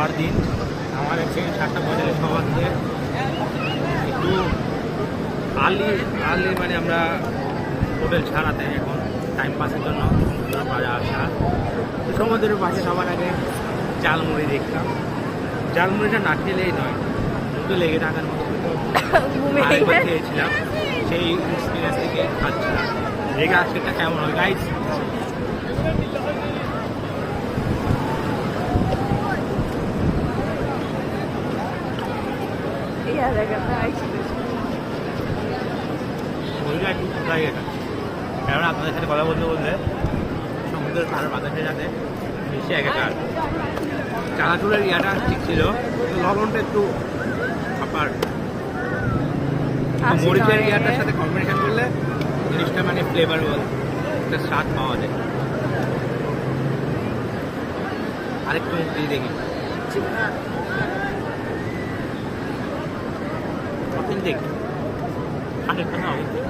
ছাড় দিন। আমার হচ্ছে 7:45 সবার থেকে একটু আর্লি মানে আমরা হোটেল ছাড়াতে এখন টাইম পাসের জন্য সমুদ্রের পাড়ে আসা। তো সমুদ্রের পাশে সবার আগে জালমুড়ি দেখতাম। জালমুড়িটা না খেলেই নয়, মুখে লেগে থাকার মতো আরেকবার খেয়েছিলাম, সেই এক্সপিরিয়েন্স থেকে খাচ্ছিলাম। রেগে আজকেটা কেমন হয় গাইজ? বইটা একটু কোথায় এটা, কারণ আপনাদের সাথে কথা বলতে বলতে সমুদ্রের পাড়ের বাতাসের সাথে মিশে একাকার। চানাচুরের ইয়াটা ঠিক ছিল, লবণটা একটু আপার মরিচের ইয়াটার সাথে কম্বিনেশন করলে জিনিসটা মানে ফ্লেভারেবল একটা স্বাদ পাওয়া যায়। আরেকটু মুখ দিয়ে দেখি, অথেন্টিক, 100% অথেন্টিক।